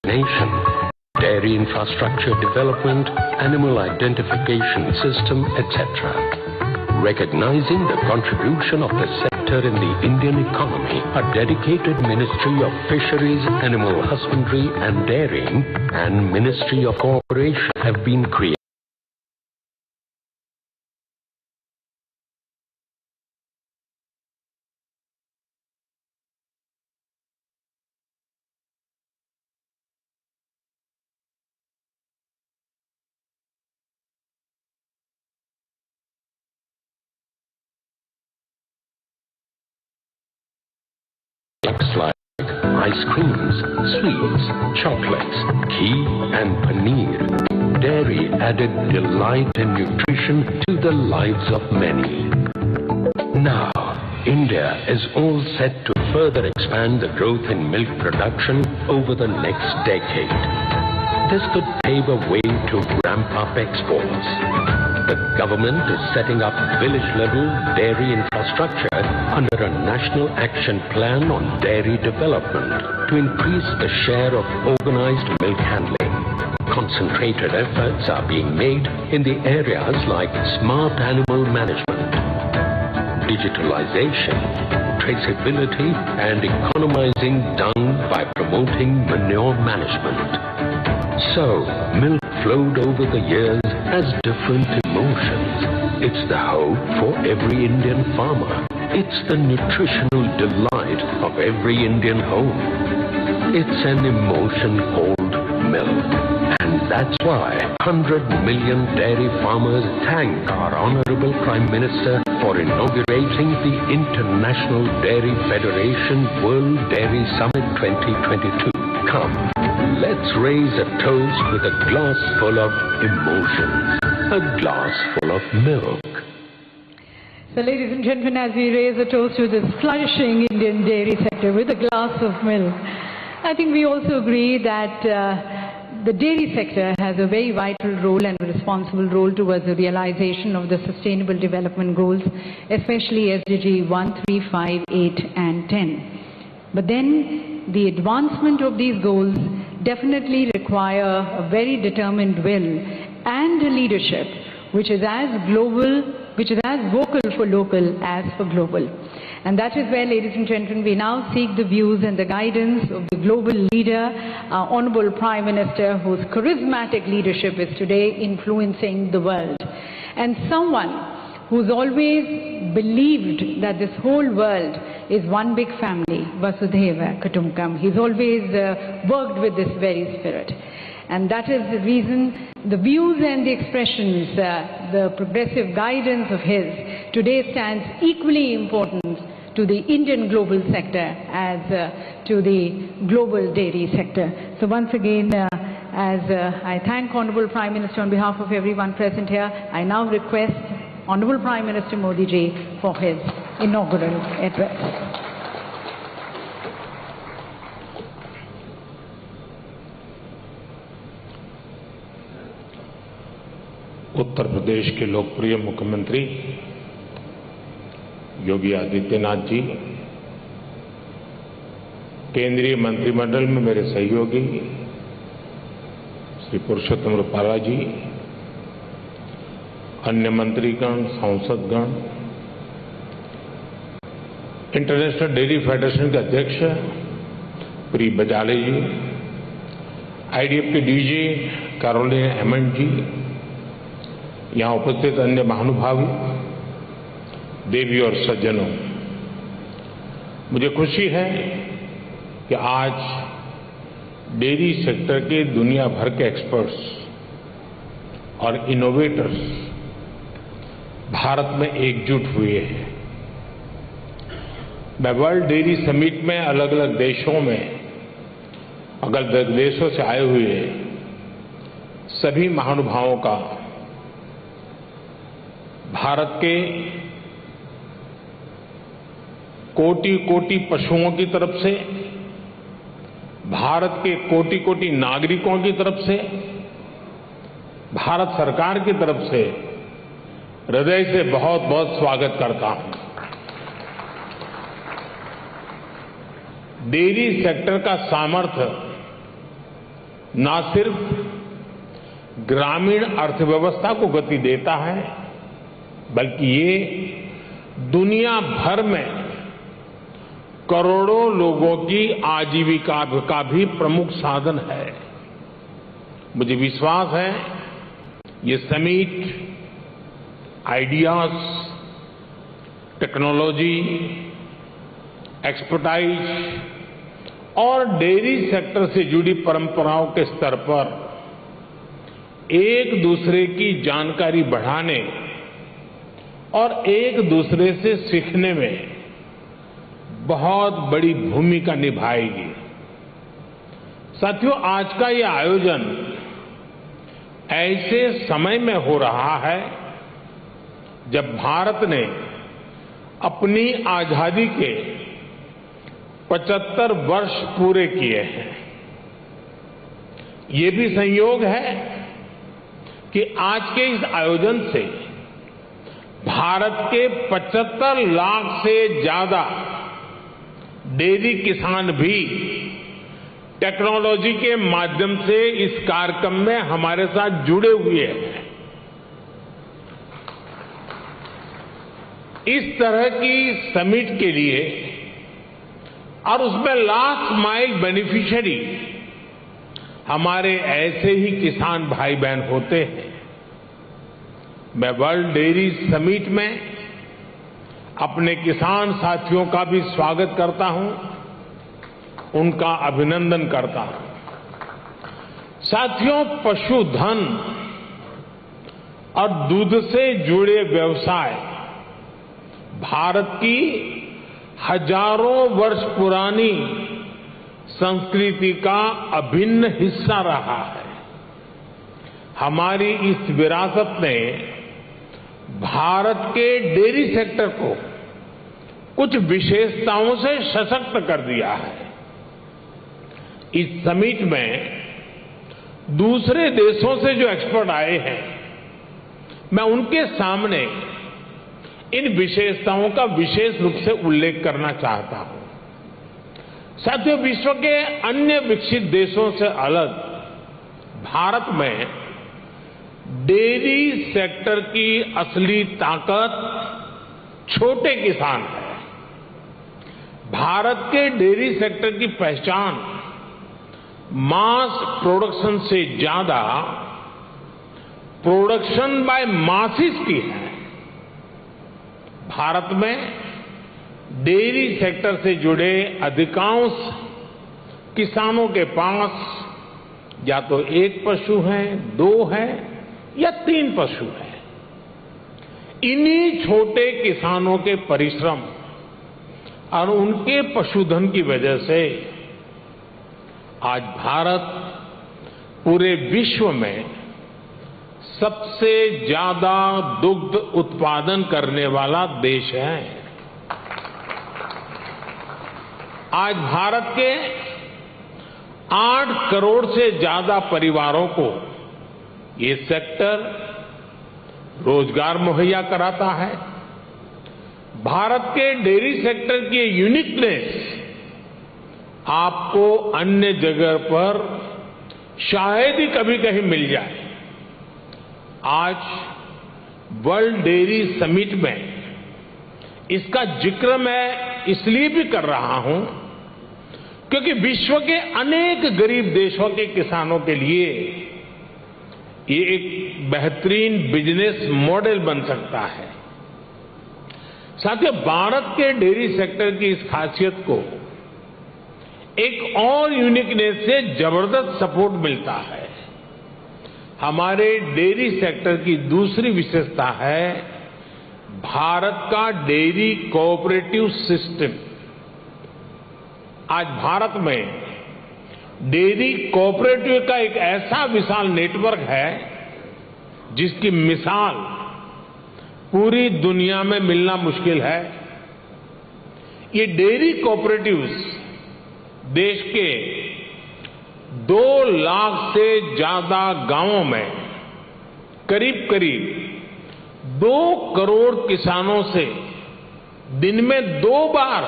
Nation, dairy infrastructure development, animal identification system, etc. Recognizing the contribution of the sector in the Indian economy, a dedicated Ministry of Fisheries, Animal Husbandry and Dairying and Ministry of Cooperation have been created. Like ice creams, sweets, chocolates, ghee and paneer. Dairy added delight and nutrition to the lives of many. Now, India is all set to further expand the growth in milk production over the next decade. This could pave a way to ramp up exports. The government is setting up village-level dairy infrastructure under a national action plan on dairy development to increase the share of organized milk handling. Concentrated efforts are being made in the areas like smart animal management, digitalization, traceability, and economizing dung by promoting manure management. So, milk flowed over the years has different emotions. It's the hope for every Indian farmer. It's the nutritional delight of every Indian home. It's an emotion called milk. And that's why 100 million dairy farmers thank our Honorable Prime Minister for inaugurating the International Dairy Federation World Dairy Summit 2022. Come, let's raise a toast with a glass full of emotions, a glass full of milk. So ladies and gentlemen, as we raise a toast to this flourishing Indian dairy sector with a glass of milk, I think we also agree that the dairy sector has a very vital role and a responsible role towards the realization of the Sustainable Development Goals, especially SDG 1, 3, 5, 8 and 10. But then the advancement of these goals definitely require a very determined will and a leadership which is as global, which is as vocal for local as for global. And that is where, ladies and gentlemen, we now seek the views and the guidance of the global leader, our Honorable Prime Minister, whose charismatic leadership is today influencing the world. And someone who's always believed that this whole world is one big family, Vasudhaiva Kutumbakam. He's always worked with this very spirit. And that is the reason the views and the expressions, the progressive guidance of his today stands equally important to the Indian global sector as to the global dairy sector. So once again, as I thank Honorable Prime Minister on behalf of everyone present here, I now request Honorable Prime Minister Modi ji for his inaugural address. Uttar Pradesh के लोकप्रिय मुख्यमंत्री योगी आदित्यनाथ जी, केंद्रीय मंत्रिमंडल में मेरे सहयोगी श्री पुरुषोत्तम रूपाला जी, अन्य मंत्रीगण, सांसदगण, इंटरनेशनल डेयरी फेडरेशन के अध्यक्ष प्री बजाले जी, IDF के डीजी कैरोलिन हेमंड जी, यहां उपस्थित अन्य महानुभावी, देवी और सज्जनों, मुझे खुशी है कि आज डेयरी सेक्टर के दुनिया भर के एक्सपर्ट्स और इनोवेटर्स भारत में एकजुट हुए हैं। मैं वर्ल्ड डेयरी समिट में अलग अलग देशों में, अलग अलग देशों से आए हुए सभी महानुभावों का, भारत के कोटि कोटि पशुओं की तरफ से, भारत के कोटि कोटि नागरिकों की तरफ से, भारत सरकार की तरफ से हृदय से बहुत बहुत स्वागत करता हूं। डेयरी सेक्टर का सामर्थ्य न सिर्फ ग्रामीण अर्थव्यवस्था को गति देता है, बल्कि ये दुनिया भर में करोड़ों लोगों की आजीविका का भी प्रमुख साधन है। मुझे विश्वास है ये समिट आइडियाज, टेक्नोलॉजी, एक्सपर्टाइज और डेयरी सेक्टर से जुड़ी परंपराओं के स्तर पर एक दूसरे की जानकारी बढ़ाने और एक दूसरे से सीखने में बहुत बड़ी भूमिका निभाएगी। साथियों, आज का ये आयोजन ऐसे समय में हो रहा है जब भारत ने अपनी आजादी के 75 वर्ष पूरे किए हैं। ये भी संयोग है कि आज के इस आयोजन से भारत के 75 लाख से ज्यादा डेयरी किसान भी टेक्नोलॉजी के माध्यम से इस कार्यक्रम में हमारे साथ जुड़े हुए हैं। इस तरह की समिट के लिए और उसमें लास्ट माइल बेनिफिशियरी हमारे ऐसे ही किसान भाई बहन होते हैं। मैं वर्ल्ड डेयरी समिट में अपने किसान साथियों का भी स्वागत करता हूं, उनका अभिनंदन करता हूं। साथियों, पशुधन और दूध से जुड़े व्यवसाय भारत की हजारों वर्ष पुरानी संस्कृति का अभिन्न हिस्सा रहा है। हमारी इस विरासत ने भारत के डेयरी सेक्टर को कुछ विशेषताओं से सशक्त कर दिया है। इस समिट में दूसरे देशों से जो एक्सपर्ट आए हैं, मैं उनके सामने इन विशेषताओं का विशेष रूप से उल्लेख करना चाहता हूं। साथियों, विश्व के अन्य विकसित देशों से अलग भारत में डेयरी सेक्टर की असली ताकत छोटे किसान है। भारत के डेयरी सेक्टर की पहचान मास प्रोडक्शन से ज्यादा प्रोडक्शन बाय मासिस की है। भारत में डेयरी सेक्टर से जुड़े अधिकांश किसानों के पास या तो एक पशु है, 2 है या 3 पशु है। इन्हीं छोटे किसानों के परिश्रम और उनके पशुधन की वजह से आज भारत पूरे विश्व में सबसे ज्यादा दुग्ध उत्पादन करने वाला देश है। आज भारत के 8 करोड़ से ज्यादा परिवारों को ये सेक्टर रोजगार मुहैया कराता है। भारत के डेयरी सेक्टर की यूनिकनेस आपको अन्य जगह पर शायद ही कभी कहीं मिल जाए। आज वर्ल्ड डेयरी समिट में इसका जिक्र मैं इसलिए भी कर रहा हूं क्योंकि विश्व के अनेक गरीब देशों के किसानों के लिए ये एक बेहतरीन बिजनेस मॉडल बन सकता है। साथियों, भारत के डेयरी सेक्टर की इस खासियत को एक और यूनिकनेस से जबरदस्त सपोर्ट मिलता है। हमारे डेयरी सेक्टर की दूसरी विशेषता है भारत का डेयरी कोऑपरेटिव सिस्टम। आज भारत में डेयरी कोऑपरेटिव का एक ऐसा विशाल नेटवर्क है जिसकी मिसाल पूरी दुनिया में मिलना मुश्किल है। ये डेयरी कोऑपरेटिव्स देश के 2 लाख से ज्यादा गांवों में करीब करीब 2 करोड़ किसानों से दिन में 2 बार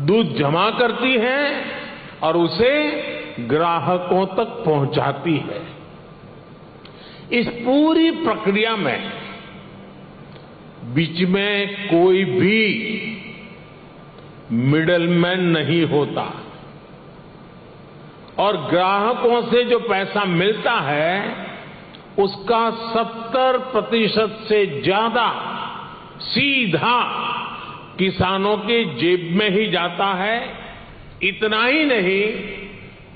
दूध जमा करती हैं और उसे ग्राहकों तक पहुंचाती है। इस पूरी प्रक्रिया में बीच में कोई भी मिडलमैन नहीं होता और ग्राहकों से जो पैसा मिलता है उसका 70% से ज्यादा सीधा किसानों के जेब में ही जाता है। इतना ही नहीं,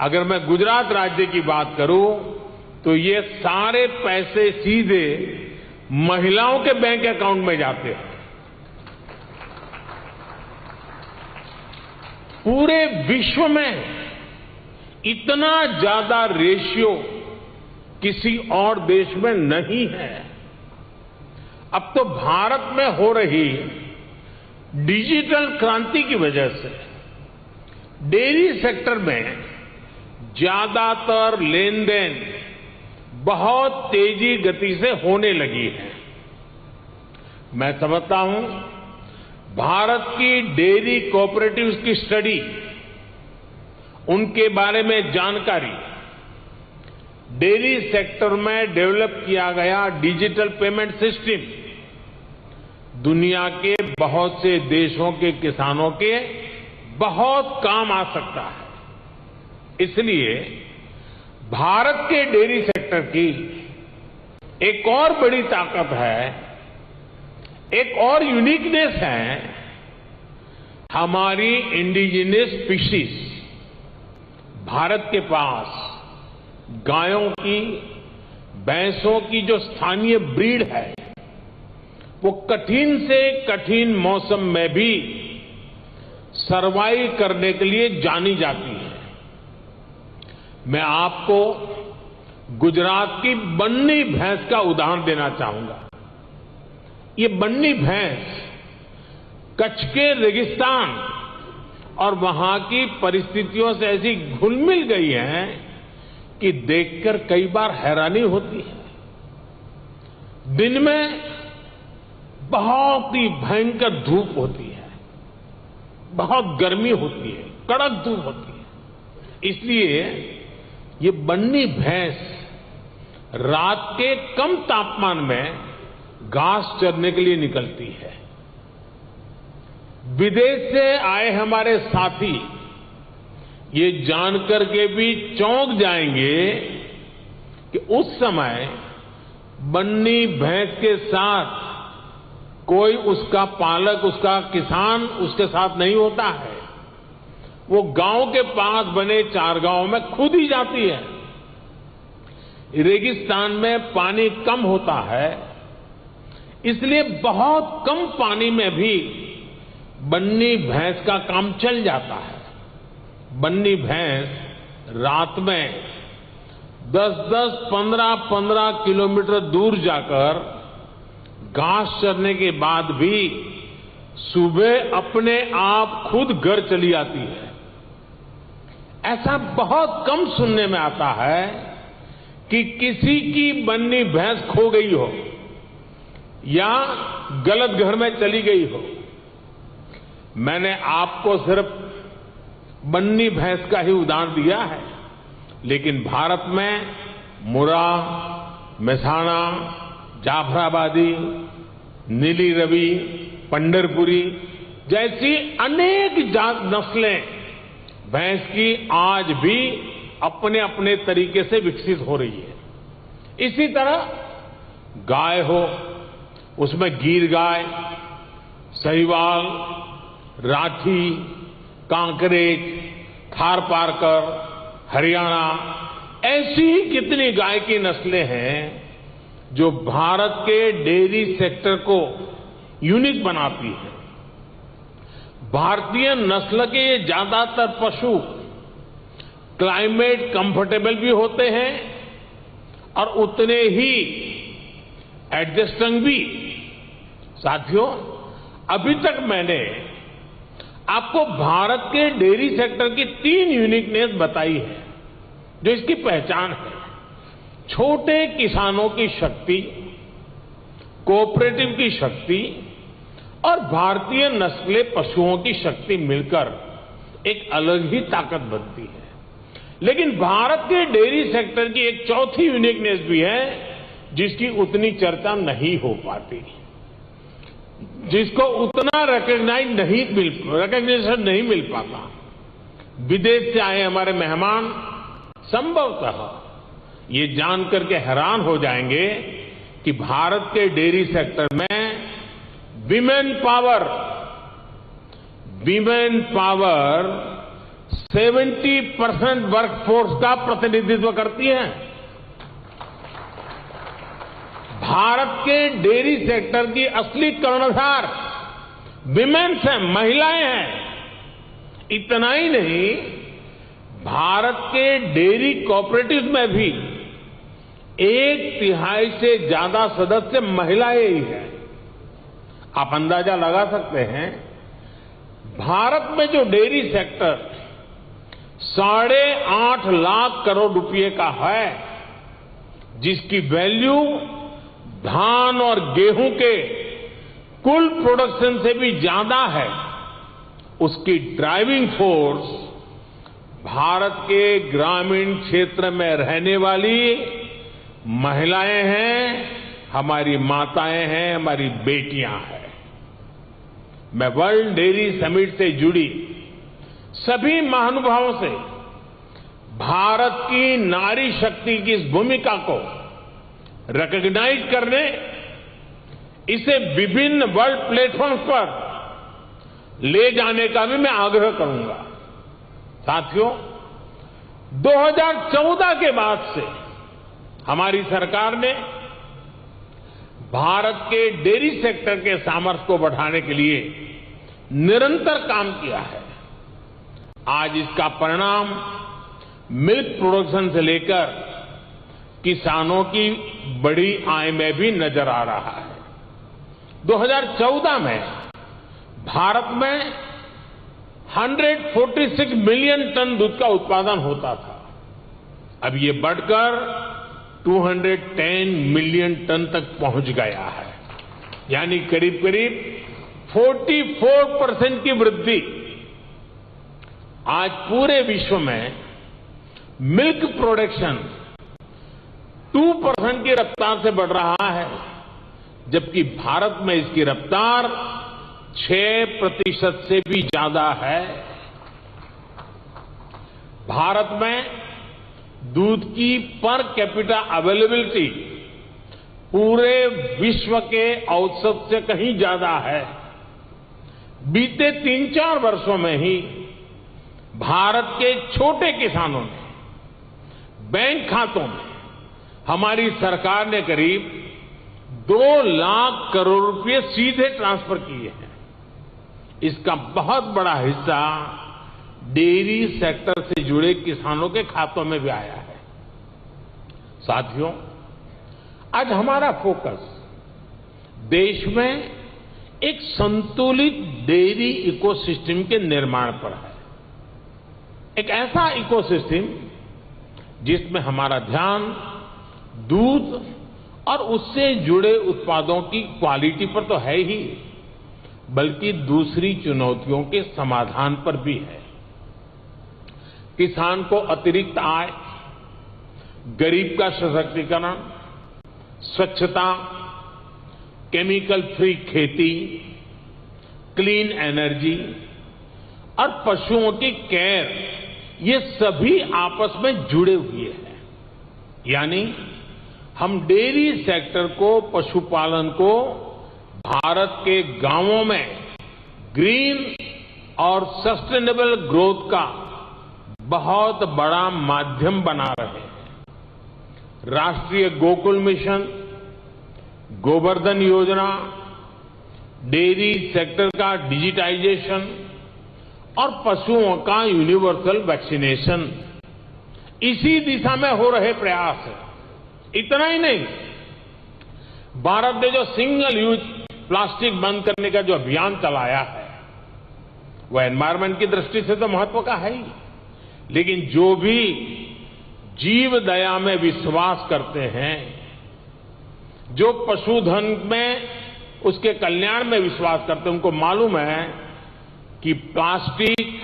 अगर मैं गुजरात राज्य की बात करूं तो ये सारे पैसे सीधे महिलाओं के बैंक अकाउंट में जाते हैं। पूरे विश्व में इतना ज्यादा रेशियो किसी और देश में नहीं है। अब तो भारत में हो रही डिजिटल क्रांति की वजह से डेयरी सेक्टर में ज्यादातर लेन देन बहुत तेजी गति से होने लगी है। मैं समझता हूं भारत की डेयरी कोऑपरेटिव्स की स्टडी, उनके बारे में जानकारी, डेयरी सेक्टर में डेवलप किया गया डिजिटल पेमेंट सिस्टम दुनिया के बहुत से देशों के किसानों के बहुत काम आ सकता है। इसलिए भारत के डेयरी सेक्टर की एक और बड़ी ताकत है, एक और यूनिकनेस है हमारी इंडिजिनस स्पीशीज। भारत के पास गायों की, भैंसों की जो स्थानीय ब्रीड है वो कठिन से कठिन मौसम में भी सरवाइव करने के लिए जानी जाती है। मैं आपको गुजरात की बन्नी भैंस का उदाहरण देना चाहूंगा। ये बन्नी भैंस कच्छ के रेगिस्तान और वहां की परिस्थितियों से ऐसी घुल मिल गई है कि देखकर कई बार हैरानी होती है। दिन में बहुत ही भयंकर धूप होती है, बहुत गर्मी होती है, कड़क धूप होती है। इसलिए ये बन्नी भैंस रात के कम तापमान में घास चरने के लिए निकलती है। विदेश से आए हमारे साथी ये जानकर के भी चौंक जाएंगे कि उस समय बन्नी भैंस के साथ कोई उसका पालक, उसका किसान उसके साथ नहीं होता है। वो गांव के पास बने चारगांव में खुद ही जाती है। रेगिस्तान में पानी कम होता है, इसलिए बहुत कम पानी में भी बन्नी भैंस का काम चल जाता है। बन्नी भैंस रात में 10-10, 15-15 किलोमीटर दूर जाकर घास चरने के बाद भी सुबह अपने आप खुद घर चली आती है। ऐसा बहुत कम सुनने में आता है कि किसी की बन्नी भैंस खो गई हो या गलत घर में चली गई हो। मैंने आपको सिर्फ बन्नी भैंस का ही उदाहरण दिया है, लेकिन भारत में मुर्रा, मेसाना, जाफराबादी, नीली रवि, पंढरपुरी जैसी अनेक जात नस्लें भैंस की आज भी अपने अपने तरीके से विकसित हो रही है। इसी तरह गाय हो, उसमें गीर गाय, साहिवाल, राठी, कांकरेज, थारपारकर, हरियाणा, ऐसी ही कितनी गाय की नस्लें हैं जो भारत के डेयरी सेक्टर को यूनिक बनाती है। भारतीय नस्ल के ये ज्यादातर पशु क्लाइमेट कंफर्टेबल भी होते हैं और उतने ही एडजस्टिंग भी। साथियों, अभी तक मैंने आपको भारत के डेयरी सेक्टर की 3 यूनिकनेस बताई है जो इसकी पहचान है। छोटे किसानों की शक्ति, कोऑपरेटिव की शक्ति और भारतीय नस्ले पशुओं की शक्ति मिलकर एक अलग ही ताकत बनती है। लेकिन भारत के डेयरी सेक्टर की एक चौथी यूनिकनेस भी है जिसकी उतनी चर्चा नहीं हो पाती, जिसको उतना रिकग्निशन नहीं मिल पाता। विदेश से आए हमारे मेहमान संभवतः ये जानकर के हैरान हो जाएंगे कि भारत के डेयरी सेक्टर में विमेन पावर 70% वर्कफोर्स का प्रतिनिधित्व करती है। भारत के डेयरी सेक्टर की असली कर्णधार विमेन्स हैं, महिलाएं हैं। इतना ही नहीं, भारत के डेयरी कोऑपरेटिव में भी 1/3 से ज्यादा सदस्य महिलाएं ही हैं। आप अंदाजा लगा सकते हैं, भारत में जो डेयरी सेक्टर 8.5 लाख करोड़ रुपए का है, जिसकी वैल्यू धान और गेहूं के कुल प्रोडक्शन से भी ज्यादा है, उसकी ड्राइविंग फोर्स भारत के ग्रामीण क्षेत्र में रहने वाली महिलाएं हैं, हमारी माताएं हैं, हमारी बेटियां हैं। मैं वर्ल्ड डेयरी समिट से जुड़ी सभी महानुभावों से भारत की नारी शक्ति की इस भूमिका को रिकॉग्नाइज करने, इसे विभिन्न वर्ल्ड प्लेटफॉर्म्स पर ले जाने का भी मैं आग्रह करूंगा। साथियों, 2014 के बाद से हमारी सरकार ने भारत के डेयरी सेक्टर के सामर्थ्य को बढ़ाने के लिए निरंतर काम किया है। आज इसका परिणाम मिल्क प्रोडक्शन से लेकर किसानों की बड़ी आय में भी नजर आ रहा है। 2014 में भारत में 146 मिलियन टन दूध का उत्पादन होता था। अब ये बढ़कर 210 मिलियन टन तक पहुंच गया है, यानी करीब करीब 44% की वृद्धि। आज पूरे विश्व में मिल्क प्रोडक्शन 2% की रफ्तार से बढ़ रहा है, जबकि भारत में इसकी रफ्तार 6% से भी ज्यादा है। भारत में दूध की पर कैपिटा अवेलेबिलिटी पूरे विश्व के औसत से कहीं ज्यादा है। बीते 3-4 वर्षों में ही भारत के छोटे किसानों ने बैंक खातों में हमारी सरकार ने करीब 2 लाख करोड़ रुपए सीधे ट्रांसफर किए हैं। इसका बहुत बड़ा हिस्सा डेयरी सेक्टर से जुड़े किसानों के खातों में भी आया है। साथियों, आज हमारा फोकस देश में एक संतुलित डेयरी इकोसिस्टम के निर्माण पर है। एक ऐसा इकोसिस्टम जिसमें हमारा ध्यान दूध और उससे जुड़े उत्पादों की क्वालिटी पर तो है ही, बल्कि दूसरी चुनौतियों के समाधान पर भी है। किसान को अतिरिक्त आय, गरीब का सशक्तिकरण, स्वच्छता, केमिकल फ्री खेती, क्लीन एनर्जी और पशुओं की केयर, ये सभी आपस में जुड़े हुए हैं। यानी हम डेयरी सेक्टर को, पशुपालन को भारत के गांवों में ग्रीन और सस्टेनेबल ग्रोथ का बहुत बड़ा माध्यम बना रहे हैं। राष्ट्रीय गोकुल मिशन, गोवर्धन योजना, डेयरी सेक्टर का डिजिटाइजेशन और पशुओं का यूनिवर्सल वैक्सीनेशन, इसी दिशा में हो रहे प्रयास है। इतना ही नहीं, भारत ने जो सिंगल यूज प्लास्टिक बंद करने का जो अभियान चलाया है, वह एनवायरमेंट की दृष्टि से तो महत्व का है ही, लेकिन जो भी जीव दया में विश्वास करते हैं, जो पशुधन में उसके कल्याण में विश्वास करते हैं, उनको मालूम है कि प्लास्टिक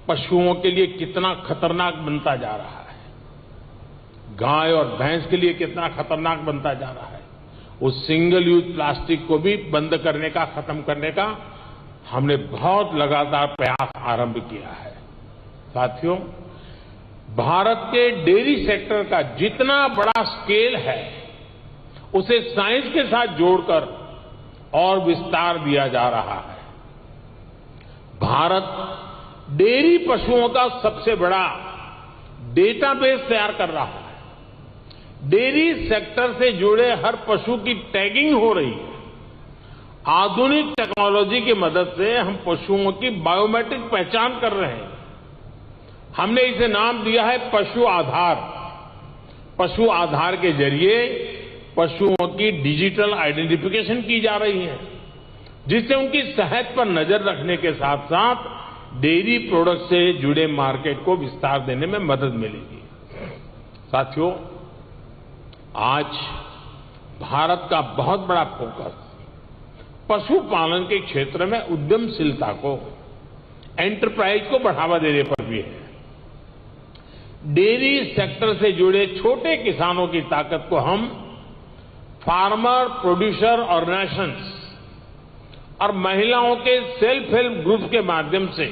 पशुओं के लिए कितना खतरनाक बनता जा रहा है, गाय और भैंस के लिए कितना खतरनाक बनता जा रहा है। उस सिंगल यूज प्लास्टिक को भी बंद करने का, खत्म करने का हमने बहुत लगातार प्रयास आरंभ किया है। साथियों, भारत के डेयरी सेक्टर का जितना बड़ा स्केल है, उसे साइंस के साथ जोड़कर और विस्तार दिया जा रहा है। भारत डेयरी पशुओं का सबसे बड़ा डेटाबेस तैयार कर रहा है। डेयरी सेक्टर से जुड़े हर पशु की टैगिंग हो रही है। आधुनिक टेक्नोलॉजी की मदद से हम पशुओं की बायोमेट्रिक पहचान कर रहे हैं। हमने इसे नाम दिया है पशु आधार। पशु आधार के जरिए पशुओं की डिजिटल आइडेंटिफिकेशन की जा रही है, जिससे उनकी सेहत पर नजर रखने के साथ साथ डेयरी प्रोडक्ट से जुड़े मार्केट को विस्तार देने में मदद मिलेगी। साथियों, आज भारत का बहुत बड़ा फोकस पशुपालन के क्षेत्र में उद्यमशीलता को, एंटरप्राइज को बढ़ावा देने पर भी है। डेयरी सेक्टर से जुड़े छोटे किसानों की ताकत को हम फार्मर प्रोड्यूसर ऑर्गेनाइजेशंस और महिलाओं के सेल्फ हेल्प ग्रुप के माध्यम से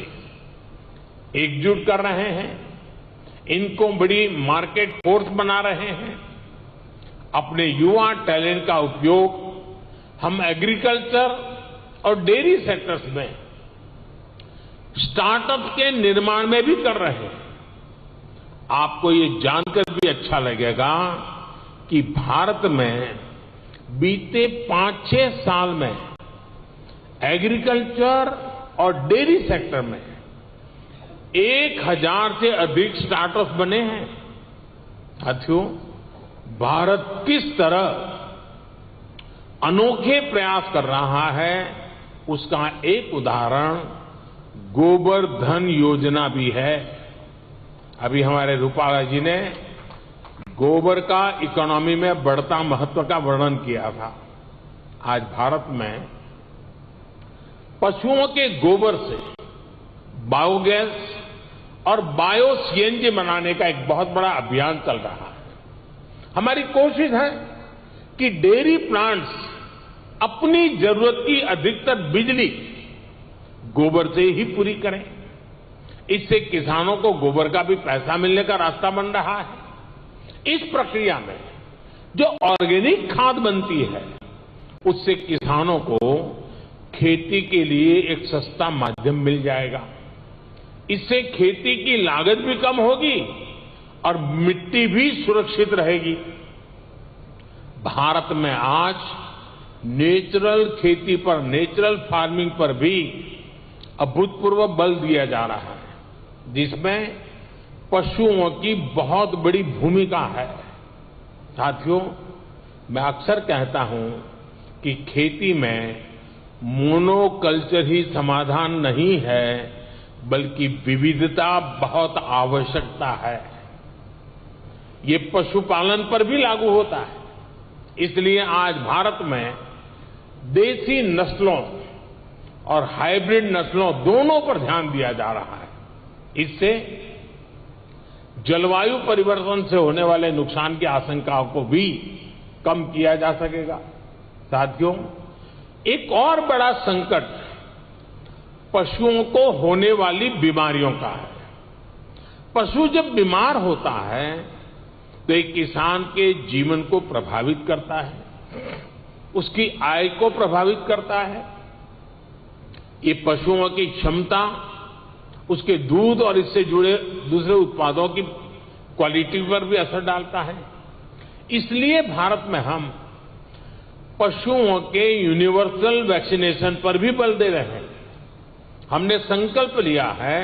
एकजुट कर रहे हैं। इनको बड़ी मार्केट फोर्स बना रहे हैं। अपने युवा टैलेंट का उपयोग हम एग्रीकल्चर और डेयरी सेक्टर्स में स्टार्टअप के निर्माण में भी कर रहे हैं। आपको ये जानकर भी अच्छा लगेगा कि भारत में बीते 5-6 साल में एग्रीकल्चर और डेयरी सेक्टर में 1000 से अधिक स्टार्टअप्स बने हैं। साथियों, भारत किस तरह अनोखे प्रयास कर रहा है, उसका एक उदाहरण गोवर्धन योजना भी है। अभी हमारे रूपाला जी ने गोबर का इकोनॉमी में बढ़ता महत्व का वर्णन किया था। आज भारत में पशुओं के गोबर से बायोगैस और बायो सीएनजी बनाने का एक बहुत बड़ा अभियान चल रहा है। हमारी कोशिश है कि डेयरी प्लांट्स अपनी जरूरत की अधिकतर बिजली गोबर से ही पूरी करें। इससे किसानों को गोबर का भी पैसा मिलने का रास्ता बन रहा है। इस प्रक्रिया में जो ऑर्गेनिक खाद बनती है, उससे किसानों को खेती के लिए एक सस्ता माध्यम मिल जाएगा। इससे खेती की लागत भी कम होगी और मिट्टी भी सुरक्षित रहेगी। भारत में आज नेचुरल खेती पर, नेचुरल फार्मिंग पर भी अभूतपूर्व बल दिया जा रहा है, जिसमें पशुओं की बहुत बड़ी भूमिका है। साथियों, मैं अक्सर कहता हूं कि खेती में मोनोकल्चर ही समाधान नहीं है, बल्कि विविधता बहुत आवश्यकता है। ये पशुपालन पर भी लागू होता है। इसलिए आज भारत में देसी नस्लों और हाइब्रिड नस्लों दोनों पर ध्यान दिया जा रहा है। इससे जलवायु परिवर्तन से होने वाले नुकसान की आशंकाओं को भी कम किया जा सकेगा। साथियों, एक और बड़ा संकट पशुओं को होने वाली बीमारियों का है। पशु जब बीमार होता है तो एक किसान के जीवन को प्रभावित करता है, उसकी आय को प्रभावित करता है। ये पशुओं की क्षमता, उसके दूध और इससे जुड़े दूसरे उत्पादों की क्वालिटी पर भी असर डालता है। इसलिए भारत में हम पशुओं के यूनिवर्सल वैक्सीनेशन पर भी बल दे रहे हैं। हमने संकल्प लिया है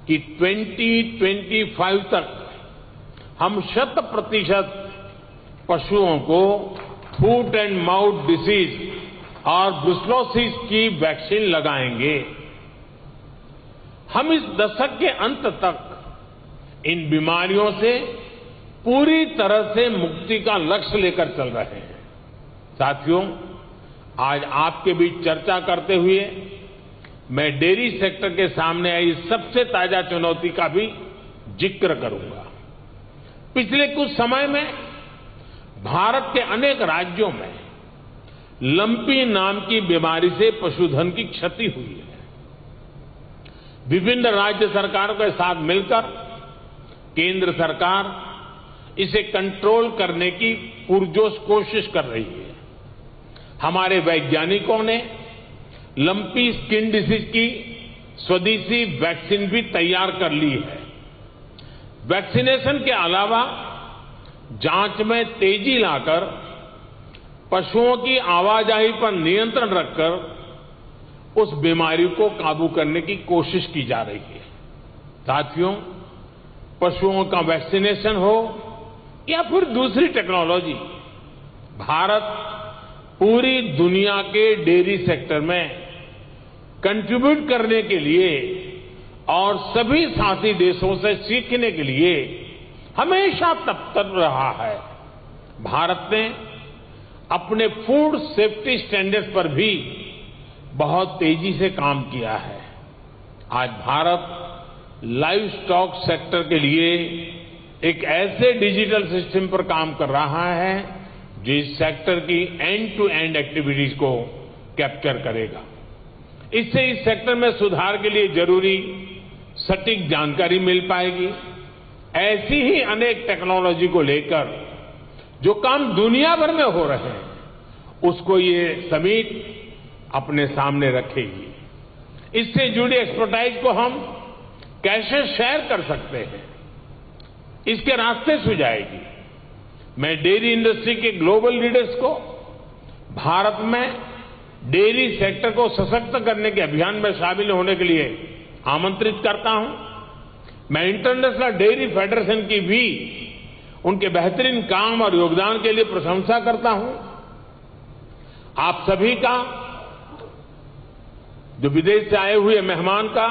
कि 2025 तक हम 100% पशुओं को फूट एंड माउथ डिसीज और ब्रुसेलोसिस की वैक्सीन लगाएंगे। हम इस दशक के अंत तक इन बीमारियों से पूरी तरह से मुक्ति का लक्ष्य लेकर चल रहे हैं। साथियों, आज आपके बीच चर्चा करते हुए मैं डेयरी सेक्टर के सामने आई सबसे ताजा चुनौती का भी जिक्र करूंगा। पिछले कुछ समय में भारत के अनेक राज्यों में लंपी नाम की बीमारी से पशुधन की क्षति हुई है। विभिन्न राज्य सरकारों के साथ मिलकर केंद्र सरकार इसे कंट्रोल करने की पुरजोश कोशिश कर रही है। हमारे वैज्ञानिकों ने लंपी स्किन डिसीज की स्वदेशी वैक्सीन भी तैयार कर ली है। वैक्सीनेशन के अलावा जांच में तेजी लाकर पशुओं की आवाजाही पर नियंत्रण रखकर उस बीमारी को काबू करने की कोशिश की जा रही है। साथियों, पशुओं का वैक्सीनेशन हो या फिर दूसरी टेक्नोलॉजी, भारत पूरी दुनिया के डेयरी सेक्टर में कंट्रीब्यूट करने के लिए और सभी साथी देशों से सीखने के लिए हमेशा तत्पर रहा है। भारत ने अपने फूड सेफ्टी स्टैंडर्ड्स पर भी बहुत तेजी से काम किया है। आज भारत लाइव स्टॉक सेक्टर के लिए एक ऐसे डिजिटल सिस्टम पर काम कर रहा है जो इस सेक्टर की एंड टू एंड एक्टिविटीज को कैप्चर करेगा। इससे इस सेक्टर में सुधार के लिए जरूरी सटीक जानकारी मिल पाएगी। ऐसी ही अनेक टेक्नोलॉजी को लेकर जो काम दुनिया भर में हो रहे हैं, उसको ये समिट अपने सामने रखेगी। इससे जुड़ी एक्सपर्टाइज को हम कैसे शेयर कर सकते हैं, इसके रास्ते सुझाएगी। मैं डेयरी इंडस्ट्री के ग्लोबल लीडर्स को भारत में डेयरी सेक्टर को सशक्त करने के अभियान में शामिल होने के लिए आमंत्रित करता हूं। मैं इंटरनेशनल डेयरी फेडरेशन की भी उनके बेहतरीन काम और योगदान के लिए प्रशंसा करता हूं। आप सभी का, जो विदेश से आए हुए मेहमान का,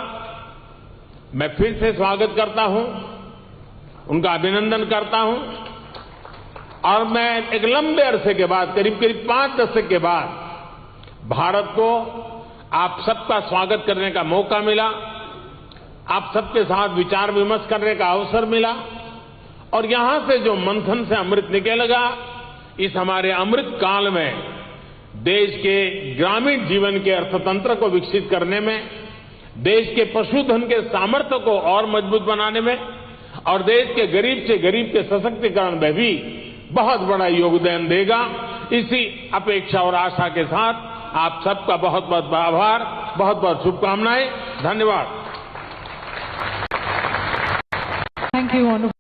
मैं फिर से स्वागत करता हूं, उनका अभिनंदन करता हूं और मैं एक लंबे अरसे के बाद, करीब 5 दशक के बाद भारत को आप सबका स्वागत करने का मौका मिला, आप सबके साथ विचार विमर्श करने का अवसर मिला और यहां से जो मंथन से अमृत निकलेगा, इस हमारे अमृत काल में देश के ग्रामीण जीवन के अर्थतंत्र को विकसित करने में, देश के पशुधन के सामर्थ्य को और मजबूत बनाने में और देश के गरीब से गरीब के सशक्तिकरण में भी बहुत बड़ा योगदान देगा। इसी अपेक्षा और आशा के साथ आप सबका बहुत बहुत आभार, बहुत बहुत शुभकामनाएं। धन्यवाद। Thank you,